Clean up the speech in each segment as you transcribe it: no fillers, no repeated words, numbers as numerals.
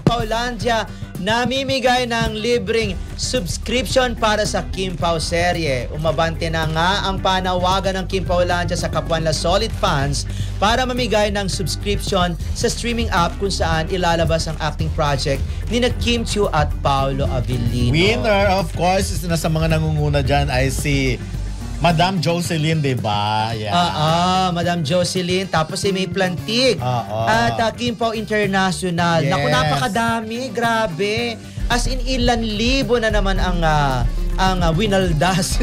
Paulandia namimigay ng libreng subscription para sa Kim Pao serye. Umabante na nga ang panawagan ng Kim Paulandia sa kapwa nila solid fans para mamigay ng subscription sa streaming app kung saan ilalabas ang acting project ni na Kim Chiu at Paolo Abilino. Winner, of course, isa na sa mga nangunguna dyan ay si Madam Jocelyn, diba? Yeah. Madam Jocelyn. Tapos si May Plantig. At Kim Pao International. Yes. Naku, napakadami. Grabe. As in, ilan libo na naman ang winaldas.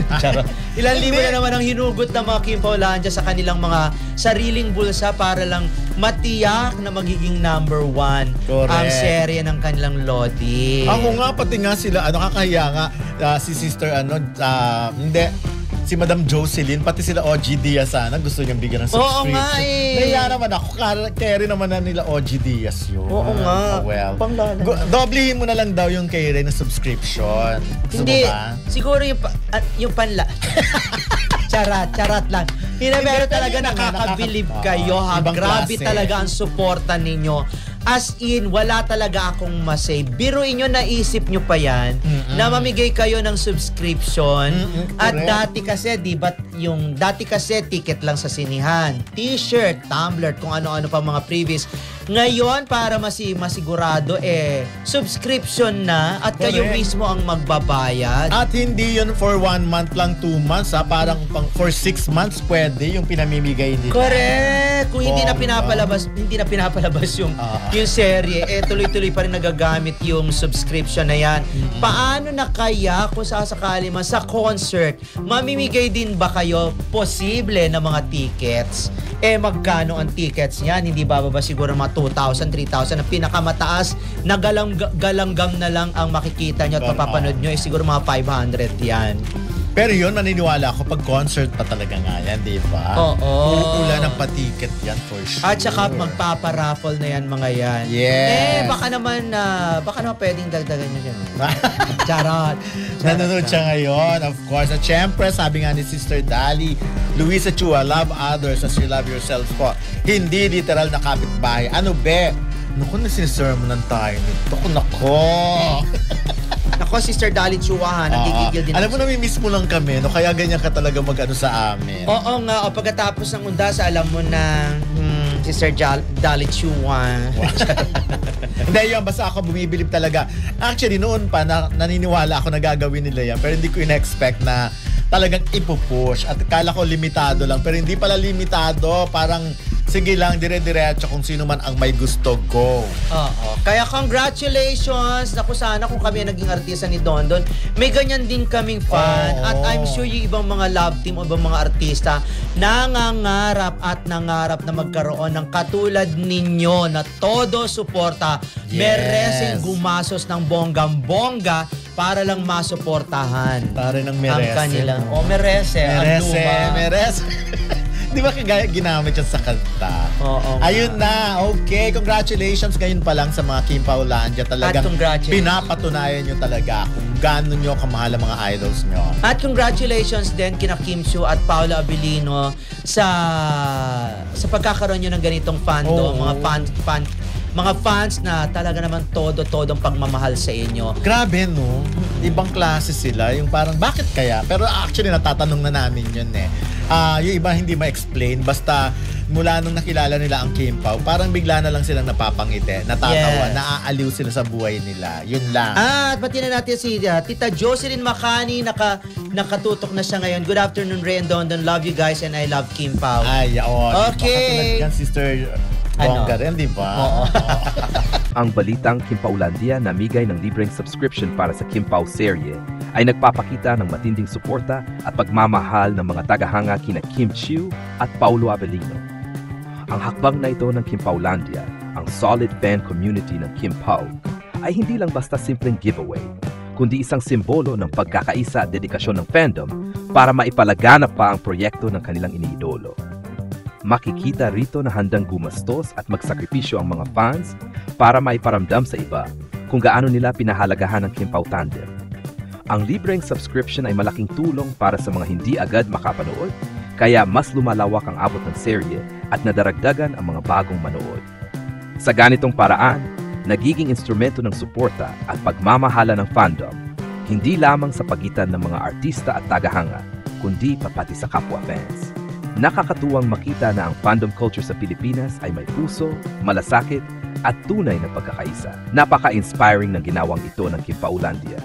Ilan libo na naman ang hinugot ng mga Kim Paulandia sa kanilang mga sariling bulsa para lang matiyak na magiging number 1 ang serye ng kanilang Lodi. Ako nga, pati nga sila, nakakahiya nga, si Sister, si Madam Jocelyn, pati sila OG Diaz gusto niyang bigyan ng subscription. Oo nga eh. Nahiya naman ako, carry naman na nila OG Diaz yun. Oo nga. Well, doblehin mo na lang daw yung carry na subscription. Hindi, siguro yung panla. Charat lang. Pero talaga nakakabilib kayo ha. Grabe talaga ang suporta ninyo. As in, wala talaga akong masay. Biruin nyo, naisip nyo pa yan na mamigay kayo ng subscription. At dati kasi, dati kasi ticket lang sa sinihan, t-shirt, tumbler, kung ano-ano pa mga previous. Ngayon, para masigurado, subscription na at kayo mismo ang magbabayad. At hindi yun for 1 month lang, 2 months parang for 6 months pwede yung pinamimigay nila. Correct! Kung hindi na pinapalabas yung serye, tuloy-tuloy pa rin nagagamit yung subscription na yan. Paano na kaya kung sasakali man sa concert, mamimigay din ba kayo posible na mga tickets? Magkano ang tickets niyan? Hindi bababa siguro mga 2,000, 3,000. Ang pinakamataas na galanggam na lang ang makikita nyo at mapapanood nyo siguro mga 500 yan. Pero yun, maniniwala ako pag concert pa talaga nga yan, di ba? Oo. Uula ng pa-ticket yan for sure. At saka magpaparaffle na yan mga yan. Yes. Baka naman pwedeng dagdagan nyo dyan. Charot. Nanonood siya ngayon, of course. At syempre, sabi nga ni Sister Dali, Luisa Chua, love others as you love yourself po. Hindi literal na kapitbahay. Ano be? Naku, nasisermonan tayo nito. Nako. Ako, Sister Dali Chua, nagigigil din. Alam mo, nami-miss mo lang kami, no? Kaya ganyan ka talaga mag-ano sa amin. Oo nga, pagkatapos ng undasa, alam mo na, Sister Dali Chua. Hindi yun, basta ako bumibilib talaga. Actually, noon pa, naniniwala ako na gagawin nila yan, pero hindi ko in-expect na talagang ipupush. At kala ko limitado lang, pero hindi pala limitado. Parang, sige lang, dire-diretso kung sino man ang may gusto, go. Kaya congratulations. Naku, sana kung kami naging artista ni Dondon, may ganyan din kaming fan. At I'm sure yung ibang mga love team o ibang mga artista nangangarap na magkaroon ng katulad ninyo na todo suporta. Mereseng gumasos ng bonggang-bongga para lang masuportahan. Para ng merese. Ang kanilang, merese. Di ba ginamit yan sa kanta? Ayun na, okay. Congratulations ngayon pa lang sa mga Kim Paulandia. Talagang pinapatunayan nyo talaga kung gaano nyo kamahal ang mga idols nyo. At congratulations din kina Kim Chiu at Paolo Abilino sa pagkakaroon nyo ng ganitong fandom. Mga fans na talaga naman todo-todong pagmamahal sa inyo. Grabe, no? Ibang klase sila. Yung parang, bakit kaya? Pero actually, natatanong na namin yun eh. Yung iba hindi ma-explain. Basta, mula nung nakilala nila ang Kim Pao, parang bigla na lang silang napapangiti. Natatawa, naaaliw sila sa buhay nila. Yun lang. At pati na natin si Tita Jocelyn Macani. Nakatutok na siya ngayon. Good afternoon, Ray and Dondon. Love you guys and I love Kim Pao. Ay, okay. Baka Sister Bongga rin, di ba? Ang balitang Kim Paulandia na migay ng libreng subscription para sa Kim Pao serye ay nagpapakita ng matinding suporta at pagmamahal ng mga tagahanga kina Kim Chiu at Paolo Abilino. Ang hakbang na ito ng Kim Paulandia, ang solid fan community ng Kim Pao, ay hindi lang basta simpleng giveaway, kundi isang simbolo ng pagkakaisa at dedikasyon ng fandom para maipalaganap pa ang proyekto ng kanilang iniidolo. Makikita rito na handang gumastos at magsakripisyo ang mga fans para maiparamdam sa iba kung gaano nila pinahalagahan ang Kim Pao tandem. Ang libreng subscription ay malaking tulong para sa mga hindi agad makapanood kaya mas lumalawak ang abot ng serye at nadaragdagan ang mga bagong manood. Sa ganitong paraan, nagiging instrumento ng suporta at pagmamahala ng fandom, hindi lamang sa pagitan ng mga artista at tagahanga, kundi pati sa kapwa fans. Nakakatuwang makita na ang fandom culture sa Pilipinas ay may puso, malasakit, at tunay na pagkakaisa. Napaka-inspiring ng ginawang ito ng Kim Paulandia.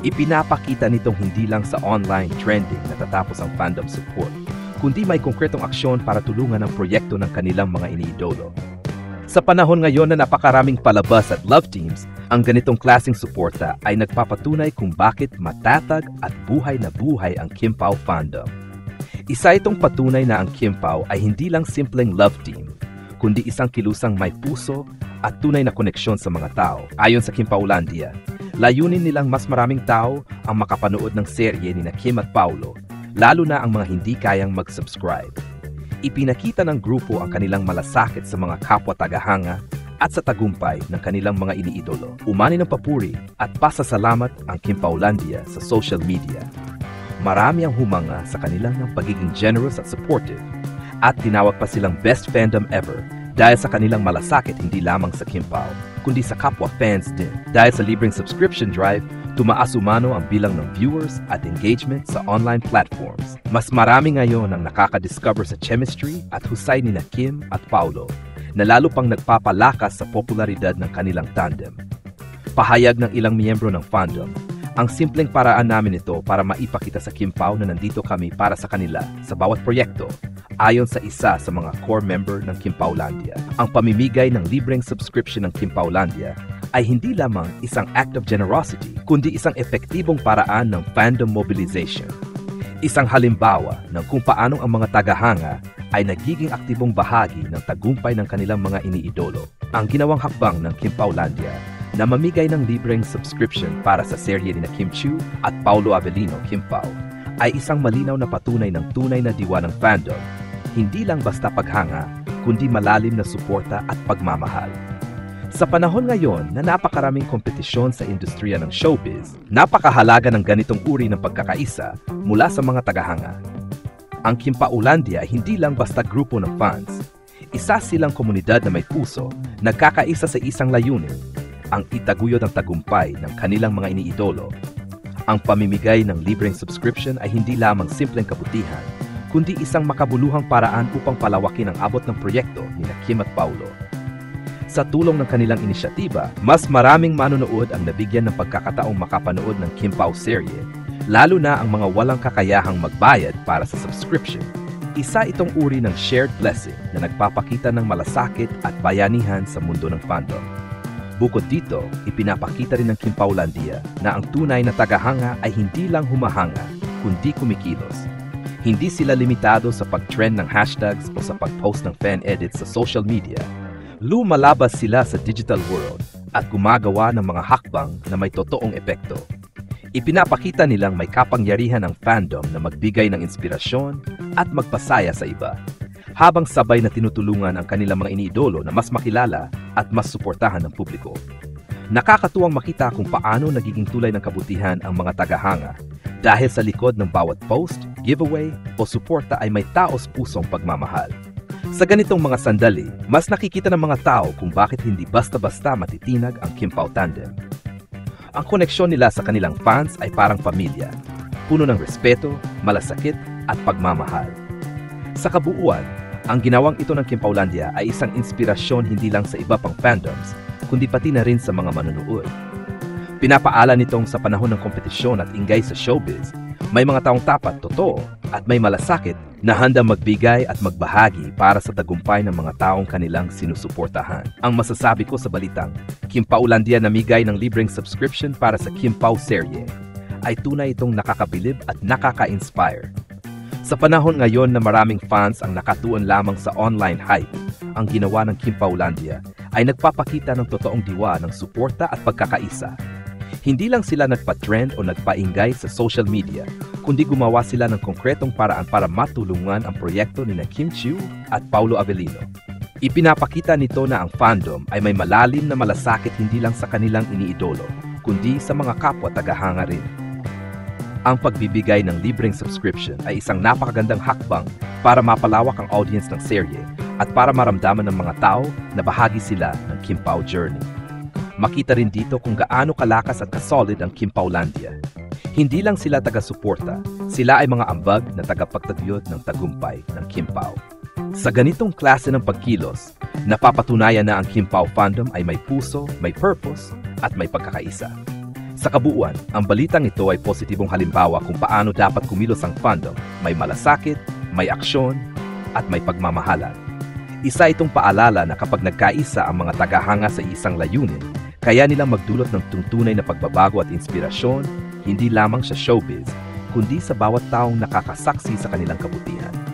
Ipinapakita nitong hindi lang sa online trending natatapos ang fandom support, kundi may konkretong aksyon para tulungan ang proyekto ng kanilang mga iniidolo. Sa panahon ngayon na napakaraming palabas at love teams, ang ganitong klaseng suporta ay nagpapatunay kung bakit matatag at buhay na buhay ang Kim Pao fandom. Isa itong patunay na ang Kim Pao ay hindi lang simpleng love team, kundi isang kilusang may puso at tunay na koneksyon sa mga tao. Ayon sa Kim Paulandia, layunin nilang mas maraming tao ang makapanood ng serye ni Kim at Paulo, lalo na ang mga hindi kayang mag-subscribe. Ipinakita ng grupo ang kanilang malasakit sa mga kapwa tagahanga at sa tagumpay ng kanilang mga iniidolo. Umani ng papuri at pasasalamat ang Kim Paulandia sa social media. Marami ang humanga sa kanilang ng pagiging generous at supportive at tinawag pa silang best fandom ever dahil sa kanilang malasakit hindi lamang sa Kim Pao, kundi sa kapwa fans din. Dahil sa libreng subscription drive, tumaas umano ang bilang ng viewers at engagement sa online platforms. Mas marami ngayon ang nakaka-discover sa chemistry at husay ni Kim at Paulo, na lalo pang nagpapalakas sa popularidad ng kanilang tandem. Pahayag ng ilang miyembro ng fandom, ang simpleng paraan namin ito para maipakita sa Kim Pao na nandito kami para sa kanila sa bawat proyekto, ayon sa isa sa mga core member ng Kim Paulandia. Ang pamimigay ng libreng subscription ng Kim Paulandia ay hindi lamang isang act of generosity, kundi isang epektibong paraan ng fandom mobilization. Isang halimbawa ng kung paanong ang mga tagahanga ay nagiging aktibong bahagi ng tagumpay ng kanilang mga iniidolo. Ang ginawang hakbang ng Kim Paulandia na mamigay ng libreng subscription para sa serye ni Kim Chiu at Paulo Avellino Kim Pao ay isang malinaw na patunay ng tunay na diwa ng fandom, hindi lang basta paghanga, kundi malalim na suporta at pagmamahal. Sa panahon ngayon na napakaraming kompetisyon sa industriya ng showbiz, napakahalaga ng ganitong uri ng pagkakaisa mula sa mga tagahanga. Ang Kim Paulandia ay hindi lang basta grupo ng fans. Isa silang komunidad na may puso, nagkakaisa sa isang layunin, ang itaguyod ang tagumpay ng kanilang mga iniidolo. Ang pamimigay ng libreng subscription ay hindi lamang simpleng kabutihan, kundi isang makabuluhang paraan upang palawakin ang abot ng proyekto ni Kim at Paulo. Sa tulong ng kanilang inisyatiba, mas maraming manonood ang nabigyan ng pagkakataong makapanood ng Kim Pao serye, lalo na ang mga walang kakayahang magbayad para sa subscription. Isa itong uri ng shared blessing na nagpapakita ng malasakit at bayanihan sa mundo ng fandom. Bukod dito, ipinapakita rin ng Kim Paulandia na ang tunay na tagahanga ay hindi lang humahanga, kundi kumikilos. Hindi sila limitado sa pag-trend ng hashtags o sa pag-post ng fan edits sa social media. Lumalabas sila sa digital world at gumagawa ng mga hakbang na may totoong epekto. Ipinapakita nilang may kapangyarihan ng fandom na magbigay ng inspirasyon at magpasaya sa iba, habang sabay na tinutulungan ang kanilang mga iniidolo na mas makilala at mas suportahan ng publiko. Nakakatuwang makita kung paano nagiging tulay ng kabutihan ang mga tagahanga dahil sa likod ng bawat post, giveaway o suporta ay may taos pusong pagmamahal. Sa ganitong mga sandali, mas nakikita ng mga tao kung bakit hindi basta-basta matitinag ang Kim Pao tandem. Ang koneksyon nila sa kanilang fans ay parang pamilya, puno ng respeto, malasakit at pagmamahal. Sa kabuuan, ang ginawang ito ng Kim Paulandia ay isang inspirasyon hindi lang sa iba pang fandoms, kundi pati na rin sa mga manonood. Pinapaala nitong sa panahon ng kompetisyon at ingay sa showbiz, may mga taong tapat, totoo, at may malasakit na handang magbigay at magbahagi para sa tagumpay ng mga taong kanilang sinusuportahan. Ang masasabi ko sa balitang, Kim Paulandia namigay ng libreng subscription para sa Kim Pao serye, ay tunay itong nakakabilib at nakaka-inspire. Sa panahon ngayon na maraming fans ang nakatuon lamang sa online hype, ang ginawa ng Kim Paulandia ay nagpapakita ng totoong diwa ng suporta at pagkakaisa. Hindi lang sila nagpa-trend o nagpaingay sa social media, kundi gumawa sila ng konkretong paraan para matulungan ang proyekto ni Kim Chiu at Paulo Avellino. Ipinapakita nito na ang fandom ay may malalim na malasakit hindi lang sa kanilang iniidolo, kundi sa mga kapwa tagahanga rin. Ang pagbibigay ng libreng subscription ay isang napakagandang hakbang para mapalawak ang audience ng serye at para maramdaman ng mga tao na bahagi sila ng Kim Pao journey. Makita rin dito kung gaano kalakas at kasolid ang Kim Paulandia. Hindi lang sila taga-suporta, sila ay mga ambag na tagapagtaguyod ng tagumpay ng Kim Pao. Sa ganitong klase ng pagkilos, napapatunayan na ang Kim Pao fandom ay may puso, may purpose, at may pagkakaisa. Sa kabuuan, ang balitang ito ay positibong halimbawa kung paano dapat kumilos ang fandom, may malasakit, may aksyon, at may pagmamahalan. Isa itong paalala na kapag nagkaisa ang mga tagahanga sa isang layunin, kaya nilang magdulot ng tuntunay na pagbabago at inspirasyon, hindi lamang sa showbiz, kundi sa bawat taong nakakasaksi sa kanilang kabutihan.